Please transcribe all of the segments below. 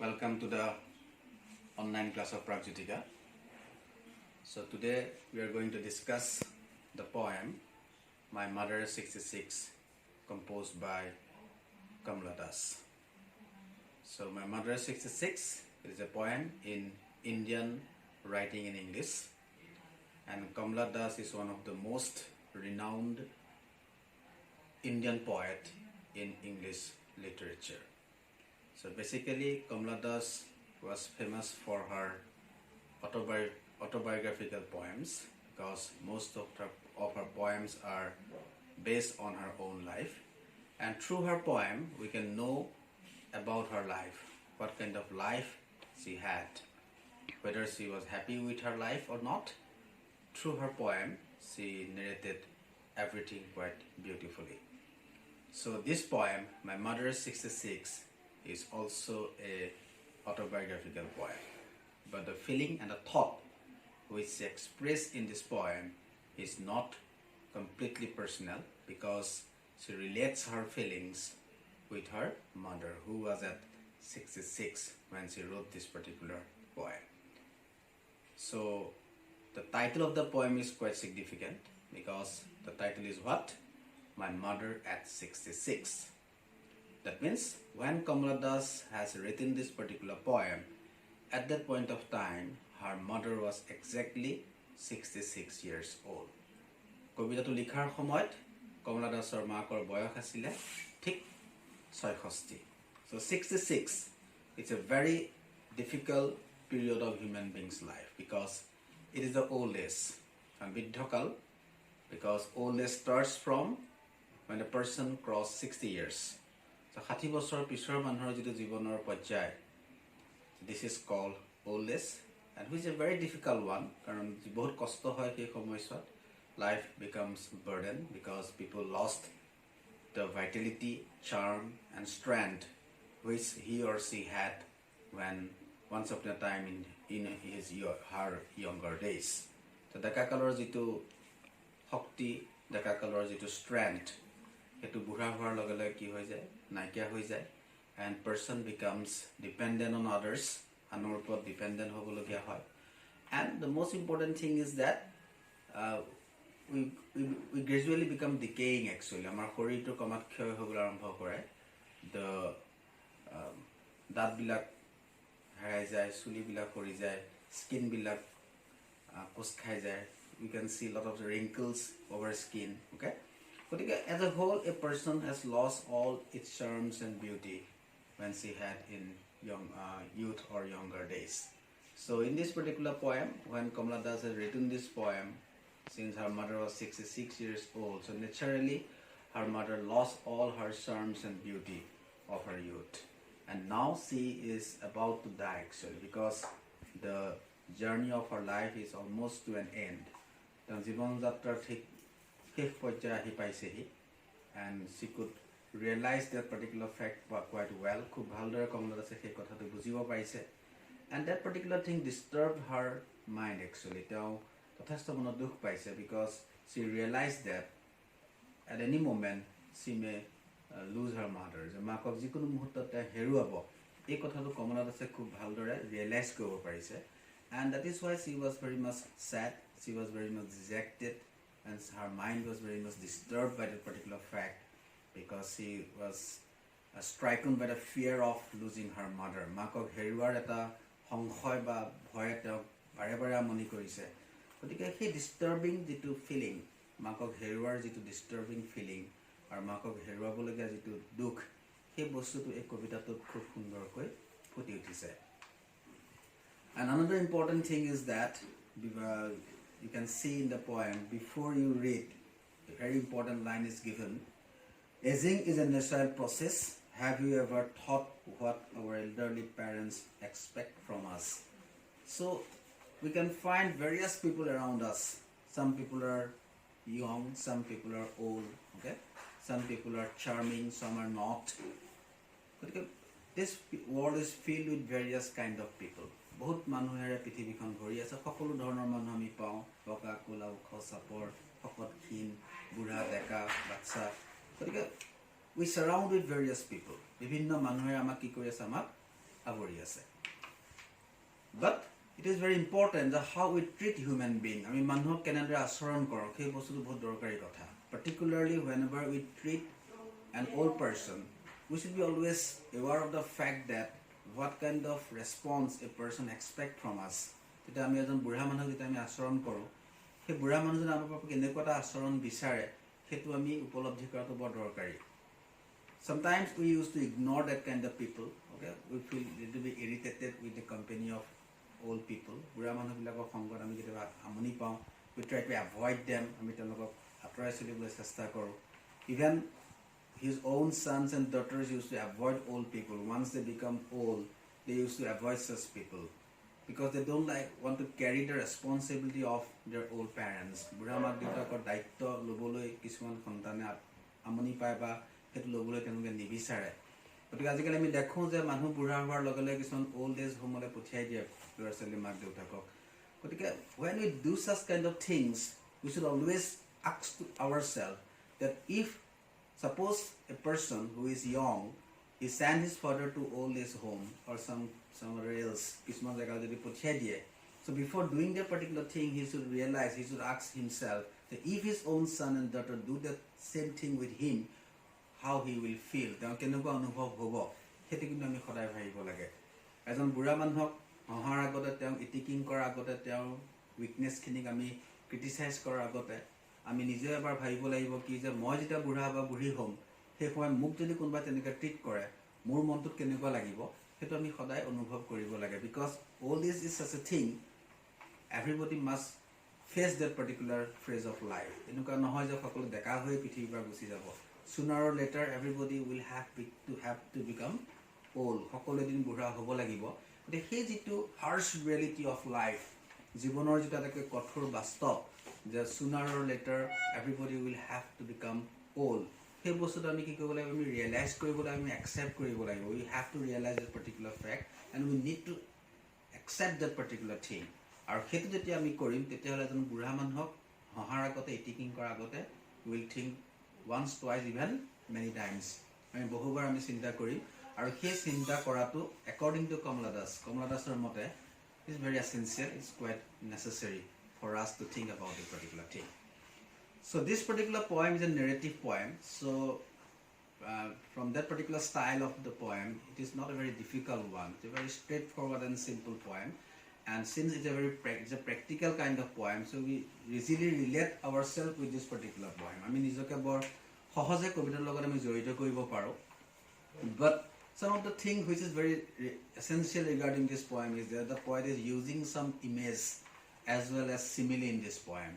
Welcome to the online class of Pragjyotika. So today we are going to discuss the poem My Mother is 66, composed by Kamla Das. So My Mother is 66 is a poem in Indian writing in English, and Kamla Das is one of the most renowned Indian poet in English literature. So basically, Kamla Das was famous for her autobiographical poems because most of her poems are based on her own life, and through her poem we can know about her life, what kind of life she had, whether she was happy with her life or not. Through her poem she narrated everything quite beautifully. So this poem, My Mother is 66, is also a autobiographical poem, but the feeling and the thought which she expressed in this poem is not completely personal, because she relates her feelings with her mother, who was at 66 when she wrote this particular poem. So the title of the poem is quite significant because the title is what? My Mother at 66. That means when Kamla Das has written this particular poem, at that point of time, her mother was exactly 66 years old. কবিতাটো লিখাৰ সময়ত কমলা দাসৰ মাকৰ বয়স আছিল ঠিক 66. So 66, it's a very difficult period of human being's life because it is the old age. And বৃদ্ধকাল, because old age starts from when a person crosses 60 years. So 60 বছৰ পিছৰ মানুহৰ যিটো জীৱনৰ পৰ্যায়, this is called old age, and which is a very difficult one কাৰণ বহুত কষ্ট হয় সেই সময়ছোৱাত. Life becomes burden because people lost the vitality, charm and strength which he or she had when once upon a time in her younger days. So ডেকা কালৰ যিটো শক্তি, ডেকা কালৰ যিটো strength, সেইটো বুঢ়া হোৱাৰ লগে লগে কি হৈ যায়, নাইকিয়া হৈ যায়, and person becomes dependent on others, আনৰ ওপৰত dependent হ'বলগীয়া হয়. And the most important thing is that we gradually become decaying actually. আমাৰ শৰীৰটো কমাত ক্ষয় হ'বলৈ আৰম্ভ কৰে. The দাঁতবিলাক হেৰাই যায়, চুলিবিলাক সৰি যায়, স্কিনবিলাক কোচ খাই যায়. You can see a lot of wrinkles over skin, okay? গতিকে as a whole, a person has lost all its charms and beauty when she had in youth or younger days. So in this particular poem, when Kamla Das has written this poem, since her mother was 66 years old, so naturally her mother lost all her charms and beauty of her youth. And now she is about to die actually, because the journey of her life is almost to an end. জীবন যাত্ৰাৰ ঠিক শেষ পৰ্যায় আহি পাইছেহি, and she could realize that particular fact quite well. খুব ভালদৰে কমলা দাসে সেই কথাটো বুজিব পাৰিছে, and that particular thing disturbed her mind actually. তেওঁ যথেষ্ট মনত দুখ পাইছে because she realized that at any moment she may lose her mother. যে মাকক যিকোনো মুহূৰ্তত তেওঁ হেৰুৱাব, এই কথাটো কমলা দাসে খুব ভালদৰে ৰিয়েলাইজ কৰিব পাৰিছে, and that is why she was very much sad, she was very much dejected, and her mind was very much disturbed by that particular fact because she was stricken by the fear of losing her mother. মাকক হেৰুৱাৰ এটা সংশয় বা ভয়ে তেওঁক বাৰে বাৰে আমনি কৰিছে. গতিকে সেই ডিষ্টাৰ্বিং যিটো ফিলিং, মাকক হেৰুৱাৰ যিটো ডিষ্টাৰ্বিং ফিলিং আৰু মাকক হেৰুৱাবলগীয়া যিটো দুখ, সেই বস্তুটো এই কবিতাটোত খুব সুন্দৰকৈ ফুটি উঠিছে. And another important thing is that you can see in the poem, before you read, a very important line is given: aging is a natural process. Have you ever thought what our elderly parents expect from us? So we can find various people around us. Some people are young, some people are old, okay? Some people are charming, some are not. This world is filled with various kind of people. বহুত মানুহেৰে পৃথিৱীখন ভৰি আছে, সকলো ধৰণৰ মানুহ আমি পাওঁ, বগা কোলা ওখ চাপৰ, শকত ক্ষীণ, বুঢ়া ডেকা বাচ্চা. গতিকে we surround with various people. বিভিন্ন মানুহে আমাক কি কৰি আছে, আমাক আৱৰি আছে but it is very important that how we treat human being আমি মানুহক কেনেদৰে আচৰণ কৰোঁ সেই বস্তুটো বহুত দৰকাৰী কথা particularly whenever we treat an old person we should be always aware of the fact that what kind of response a person expect from us যেতিয়া আমি এজন বুঢ়া মানুহক যেতিয়া আমি আচৰণ কৰোঁ সেই বুঢ়া মানুহজনে আমাৰ পৰা কেনেকুৱা এটা আচৰণ বিচাৰে সেইটো আমি উপলব্ধি কৰাটো বৰ দৰকাৰী sometimes we used to ignore that kind of people okay we feel a little bit irritated with the company of old people বুঢ়া মানুহবিলাকৰ সংগত আমি কেতিয়াবা আমনি পাওঁ we try to avoid them আমি তেওঁলোকক আঁতৰাই চলিবলৈ চেষ্টা কৰোঁ even his own sons and daughters used to avoid old people once they become old they used to avoid such people because they don't want to carry the responsibility of their old parents বুঢ়া মাক দেউতাকৰ দায়িত্ব ল'বলৈ কিছুমান সন্তানে আমনি পায় বা সেইটো ল'বলৈ তেওঁলোকে নিবিচাৰে গতিকে আজিকালি আমি দেখোঁ যে মানুহ বুঢ়া হোৱাৰ লগে লগে কিছুমান ওল্ড এজ হোমলৈ পঠিয়াই দিয়ে ল'ৰা ছোৱালী মাক দেউতাকক গতিকে when we do such kind of things we should always ask to ourselves that if suppose a person who is young he send his father to old age home or somewhere else কিছুমান জেগা যদি পঠিয়াই দিয়ে so before doing that particular thing he should realize he should ask himself that if his own son and daughter do the same thing with him how he will feel তেওঁ কেনেকুৱা অনুভৱ হ'ব সেইটো কিন্তু আমি সদায় ভাবিব লাগে এজন বুঢ়া মানুহক অহাৰ আগতে তেওঁ ইটিকিং কৰাৰ আগতে তেওঁৰ উইকনেছখিনিক আমি ক্ৰিটিচাইজ কৰাৰ আগতে আমি নিজে এবাৰ ভাবিব লাগিব কি যে মই যেতিয়া বুঢ়া বা বুঢ়ী হ'ম সেই সময়ত মোক যদি কোনোবা তেনেকৈ ট্ৰিট কৰে মোৰ মনটোত কেনেকুৱা লাগিব সেইটো আমি সদায় অনুভৱ কৰিব লাগে because old age is such a thing everybody must face that particular phase of life এনেকুৱা নহয় যে সকলো ডেকা হৈ পৃথিৱীৰ পৰা গুচি যাব sooner or later everybody will have to become old সকলো এদিন বুঢ়া হ'ব লাগিব গতিকে সেই যিটো harsh reality of life জীৱনৰ যিটো এটা কঠোৰ বাস্তৱ যে sooner or later everybody will have to become old সেই বস্তুটো আমি কি কৰিব লাগিব আমি ৰিয়েলাইজ কৰিব লাগিব আমি একচেপ্ট কৰিব লাগিব we have to realize that particular fact and we need to accept that particular thing আৰু সেইটো যেতিয়া আমি কৰিম তেতিয়াহ'লে এজন বুঢ়া মানুহক হহাৰ আগতে ইটিকিং কৰাৰ আগতে will think once twice even many times আমি বহুবাৰ আমি চিন্তা কৰিম আৰু সেই চিন্তা কৰাটো according to Kamala Dasৰ মতে is very essential it's quite necessary for us to think about a particular thing so this particular poem is a narrative poem so from that particular style of the poem it is not a very difficult one it's a very straightforward and simple poem and since it's a practical kind of poem so we easily relate ourselves with this particular poem I mean নিজকে বৰ সহজে কবিতাৰ লগত আমি জড়িত কৰিব পাৰোঁ but some of the things which is very essential regarding this poem is that the poet is using some image as well as simile in this poem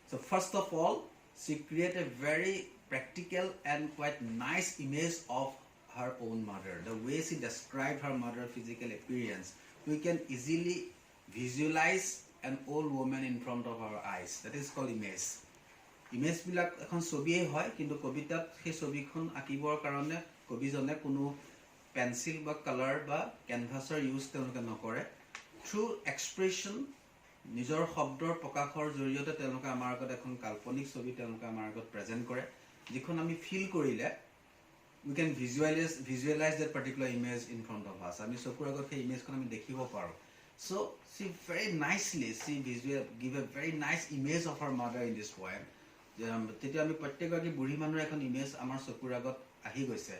so first of all she created a very practical and quite nice image of her own mother the way she described her mother physical appearance we can easily visualize an old woman in front of our eyes that is called image image বিলাক এখন ছবিয়ে হয় কিন্তু কবিতাত সেই ছবিখন আঁকিবৰ কাৰণে কবিজনে কোনো পেন্সিল বা কালাৰ বা ক্যানভাছৰ ইউজ তেওঁলোকে নকৰে থ্ৰু এক্সপ্ৰেছন নিজৰ শব্দৰ প্ৰকাশৰ জৰিয়তে তেওঁলোকে আমাৰ আগত এখন কাল্পনিক ছবি তেওঁলোকে আমাৰ আগত প্ৰেজেন্ট কৰে যিখন আমি ফিল কৰিলে we can visualize that particular image in front of us আমি চকুৰ আগত সেই ইমেজখন আমি দেখিব পাৰোঁ so she very nicely give a very nice image of her mother in this poem তেতিয়া আমি প্ৰত্যেকগৰাকী বুঢ়ী মানুহৰ এখন ইমেজ আমাৰ চকুৰ আগত আহি গৈছে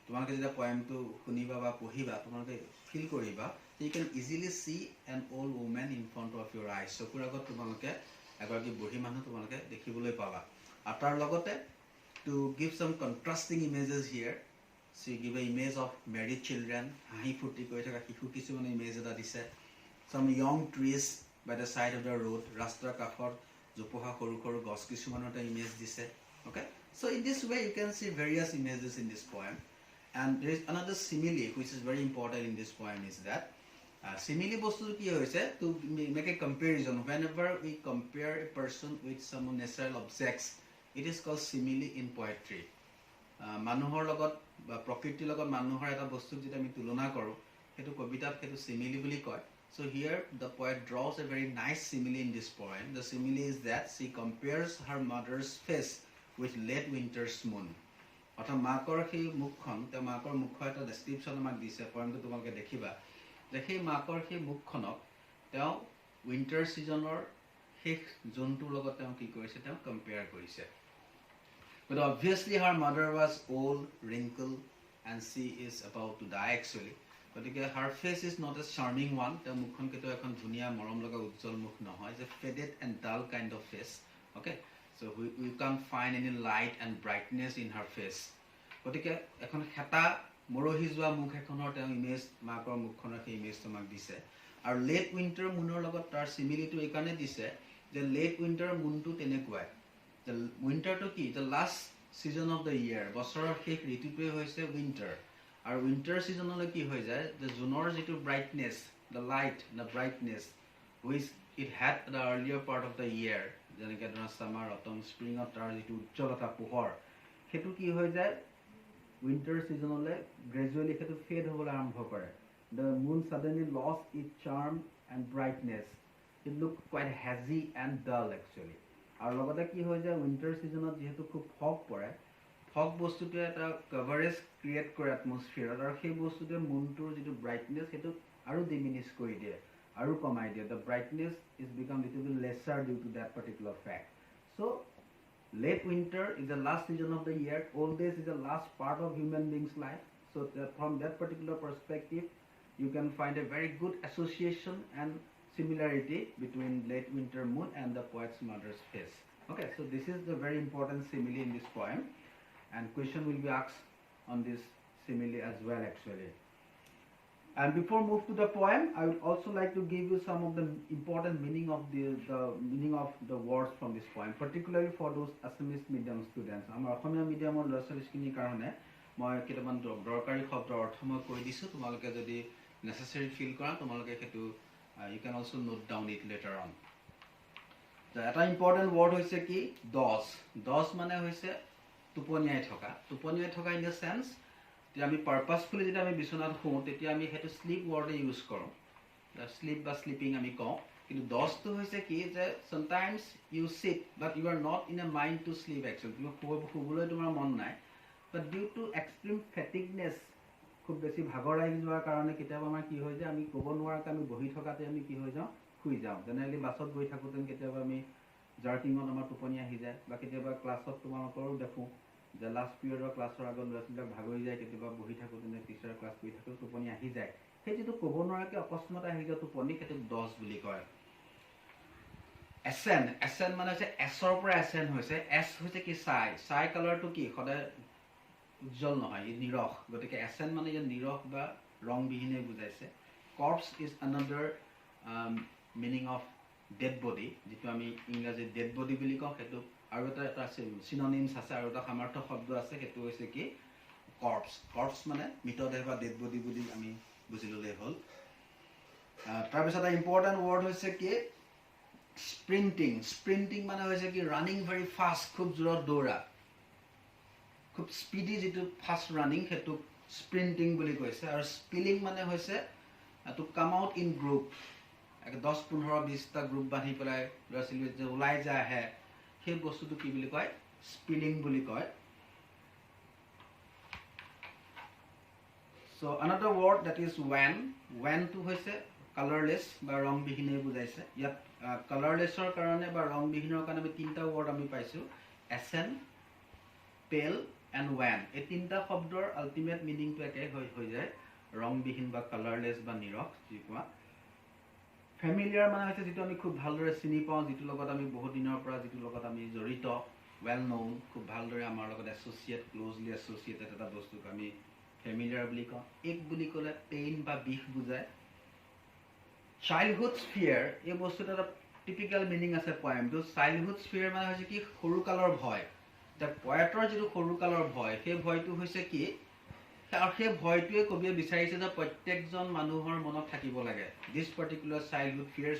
তোমালোকে যেতিয়া পয়েমটো শুনিবা বা পঢ়িবা তোমালোকে ফিল কৰিবা you can easily see an old woman in front of your eyes চকুৰ আগত তোমালোকে এগৰাকী বুঢ়ী মানুহ তোমালোকে দেখিবলৈ পাবা আৰু তাৰ লগতে to give some contrasting images here she give an image of married children হাঁহি ফুৰ্তি কৰি থকা শিশু কিছুমান ইমেজ এটা দিছে some young trees by the side of the road ৰাস্তাৰ কাষত জোপোহা সৰু সৰু গছ কিছুমানৰ এটা ইমেজ দিছে okay so in this way you can see various images in this poem and there is another simile which is very important in this poem is that simile বস্তুটো কি হৈছে to make a comparison whenever we compare a person with some natural objects it is called simile in poetry মানুহৰ লগত বা প্ৰকৃতিৰ লগত মানুহৰ এটা বস্তুক যেতিয়া আমি তুলনা কৰোঁ সেইটো কবিতাত সেইটো simile বুলি কয় so here the poet draws a very nice simile in this poem the simile is that she compares her mother's face with late winter's moon অৰ্থাৎ মাকৰ সেই মুখখন তেওঁ মাকৰ মুখৰ এটা ডেছক্ৰিপশ্যন আমাক দিছে পইণ্টটো তোমালোকে দেখিবা যে সেই মাকৰ সেই মুখখনক তেওঁ উইণ্টাৰ ছিজনৰ শেষ জোনটোৰ লগত তেওঁ কি কৰিছে তেওঁ কম্পেয়াৰ কৰিছে But obviously her mother was old, wrinkled, and she is about to die actually. But her face is not a charming one. The mukhon keto ekhon dhunia morom laga ujjol mukh nohoy. It's a faded and dull kind of face. Okay, so we can't find any light and brightness in her face. But ekhon heta morohi jua mukh ekhonor te image makor mukhonor he image tomak dise. Our late winter moonor logot tar simile to ekane dise. The late winter moon to tenekwai. The winter to ki the last season of the year বছৰৰ শেষ ঋতুটোৱে হৈছে winter আৰু winter seasonলৈ কি হৈ যায় the জুনৰ যিটো brightness the light the brightness which it had the earlier part of the year যেনেকৈ ধৰা summer autumn spring তাৰ যিটো উজ্জ্বলতা পোহৰ সেইটো কি হৈ যায় winter seasonলৈ gradually সেইটো fade হ'বলৈ আৰম্ভ কৰে the moon suddenly lost its charm and brightness it looked quite hazy and dull actually আৰু লগতে কি হৈ যায় উইণ্টাৰ ছিজনত যেহেতু খুব ফগ পৰে ফগ বস্তুটোৱে এটা কভাৰেজ ক্ৰিয়েট কৰে এটমছফিয়াৰত আৰু সেই বস্তুটোৱে মুনটোৰ যিটো ব্ৰাইটনেছ সেইটো আৰু ডিমিনিছ কৰি দিয়ে আৰু কমাই দিয়ে the brightness is become little bit lesser due to that particular fact so' late winter is the last season of the year old days is the last part of human beings life so' from that particular perspective you can find a very good association and similarity between late winter moon and the poet's mother's face. Okay, so this is the very important simile in this poem, and question will be asked on this simile as well actually. And before move to the poem, I would also like to give you some of the important meaning of the meaning of the words from this poem, particularly for those Assamese medium students. Amar Assamese medium or lesson karone moi kitaban dorkari shobdor ortho moi koi disu tomaloke jodi necessary feel kora tomaloke hetu you can also note down it later on. That important word hoise ki dos mane hoise tuponiai thoka in the sense যে আমি purposefully যেটা আমি বিছনাত শুওঁ তেতিয়া আমি হেতু slip word use কৰো স্লিপ বা স্লিপিং আমি কওঁ কিন্তু দসটো হৈছে কি যে sometimes you sit but you are not in a mind to sleep actually তুমি শুবলৈ তোমাৰ মন নাই but due to extreme fatigueness খুব বেছি ভাগৰ আহি যোৱাৰ কাৰণে কেতিয়াবা আমাৰ কি হৈ যায় আমি ক'ব নোৱাৰাকৈ আমি বহি থকাতে আমি কি হৈ যাওঁ শুই যাওঁ জেনেৰেলি বাছত গৈ থাকোঁতে কেতিয়াবা আমি জাৰ্কিঙত আমাৰ টোপনি আহি যায় বা কেতিয়াবা ক্লাছত তোমালোকৰো দেখোঁ যে লাষ্ট পিৰিয়ডৰ ক্লাছৰ আগত ল'ৰা ছোৱালীবিলাক ভাগৰি যায় কেতিয়াবা বহি থাকোঁতে টিচাৰে ক্লাছ কৰি থাকোঁতে টোপনি আহি যায় সেই যিটো ক'ব নোৱাৰাকৈ অকস্মাতে আহি যোৱা টোপনি সেইটো দছ বুলি কয় এছেন মানে হৈছে এছৰ পৰা এছেন হৈছে এছ হৈছে কি চাই কালাৰটো কি সদায় উজ্জ্বল নহয় ই নিৰখ গতিকে এছেন মানে ইয়াত নিৰখ বা ৰংবিহীনে বুজাইছে corps is another meaning of dead body যিটো আমি ইংৰাজীত ডেড বডি বুলি কওঁ সেইটো আৰু এটা আছে চিননিমছ আছে আৰু এটা সামৰ্থ্য শব্দ আছে সেইটো হৈছে কি কৰ্পছ মানে মৃতদেহ বা ডেড বডি বুলি আমি বুজি ল'লেই হ'ল তাৰপিছত এটা ইম্পৰ্টেণ্ট ৱৰ্ড হৈছে কি স্প্ৰিণ্টিং মানে হৈছে কি ৰানিং ভেৰি ফাষ্ট খুব জোৰত দৌৰা খুব স্পিডি যিটো ফাষ্ট ৰানিং সেইটো স্প্ৰিণ্টিং বুলি কৈছে আৰু স্পিলিং মানে হৈছে to come out in group 10-15-20টা গ্ৰুপ বান্ধি পেলাই ল'ৰা ছোৱালী যে ওলাই যায় আহে সেই বস্তুটো কি বুলি কয় স্পিলিং বুলি কয় so another word that is when to হৈছে কালাৰলেছ বা ৰংবিহীনে বুজাইছে ইয়াত কালাৰলেছৰ কাৰণে বা ৰংবিহীনৰ কাৰণে আমি তিনিটা ৱৰ্ড আমি পাইছো এছেন পেল এণ্ড when এই তিনিটা শব্দৰ আল্টিমেট মিনিংটো একে হৈ যায় ৰংবিহীন বা কালাৰলেছ বা নিৰখ যি কোৱা ফেমিলিয়াৰ মানে হৈছে যিটো আমি খুব ভালদৰে চিনি পাওঁ যিটো লগত আমি বহুত দিনৰ পৰা যিটো লগত আমি জড়িত ৱেল ন'ন খুব ভালদৰে আমাৰ লগত ক্ল'জলি এছ'চিয়েটেড এটা বস্তুক আমি ফেমিলিয়াৰ বুলি কওঁ এক বুলি ক'লে পেইন বা বিষ বুজায় চাইল্ডহুড স্ফিয়াৰ এই বস্তুটো এটা টিপিকেল মিনিং আছে পয়েমটো চাইল্ডহুড স্ফিয়াৰ মানে হৈছে কি সৰুকালৰ ভয় এতিয়া পয়েটৰ যিটো সৰুকালৰ ভয় সেই ভয়টো হৈছে কি আৰু সেই ভয়টোৱে কবিয়ে বিচাৰিছে যে প্ৰত্যেকজন মানুহৰ মনত থাকিব লাগে this particular childhood fear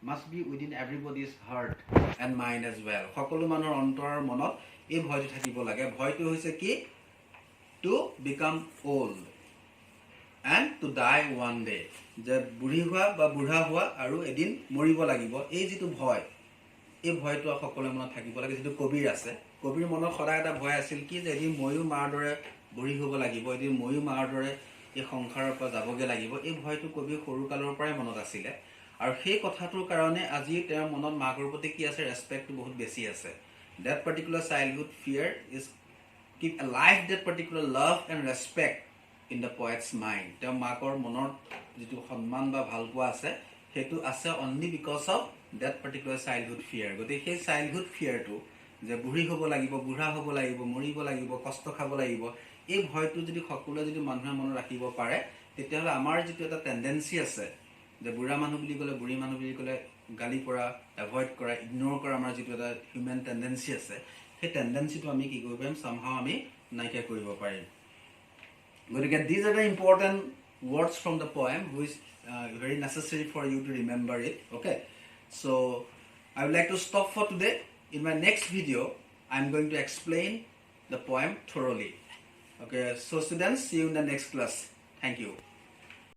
must be within everybody's heart and mind as well সকলো মানুহৰ অন্তৰৰ মনত এই ভয়টো থাকিব লাগে ভয়টো হৈছে কি to become old and to die one day যে বুঢ়ী হোৱা বা বুঢ়া হোৱা আৰু এদিন মৰিব লাগিব এই যিটো ভয় এই ভয়টো সকলোৰে মনত থাকিব লাগে যিটো কবিৰ আছে কবিৰ মনত সদায় এটা ভয় আছিল কি যে এদিন ময়ো মাৰ দৰে বুঢ়ী হ'ব লাগিব, এদিন ময়ো মাৰ দৰে এই সংসাৰৰ পৰা যাবগৈ লাগিব। এই ভয়টো কবিৰ সৰুকালৰ পৰাই মনত আছিলে, আৰু সেই কথাটোৰ কাৰণে আজি তেওঁৰ মনত মাকৰ প্ৰতি কি আছে, ৰেচপেক্টটো বহুত বেছি আছে। That particular childhood fear is keep alive that particular love and respect in the poet's mind. তেওঁ মাকৰ মনত যিটো সন্মান বা ভালপোৱা আছে সেইটো আছে only because of that particular childhood fear. গতিকে সেই childhood fearটো যে বুঢ়ী হ'ব লাগিব, বুঢ়া হ'ব লাগিব, মৰিব লাগিব, কষ্ট খাব লাগিব, এই ভয়টো যদি সকলোৱে যদি মানুহে মনত ৰাখিব পাৰে, তেতিয়াহ'লে আমাৰ যিটো এটা টেণ্ডেঞ্চি আছে যে বুঢ়া মানুহ বুলি ক'লে, বুঢ়ী মানুহ বুলি ক'লে গালি পৰা, এভইড কৰা, ইগন'ৰ কৰা, আমাৰ যিটো এটা হিউমেন টেণ্ডেঞ্চি আছে, সেই টেণ্ডেঞ্চিটো আমি কি কৰিব পাৰিম, চামহাও আমি নাইকিয়া কৰিব পাৰিম। গতিকে these are the important words from the poem which very necessary for you to remember it. Okay, so I would like to stop for today. In my next video I am going to explain the poem thoroughly. Okay, so students, see you in the next class. Thank you.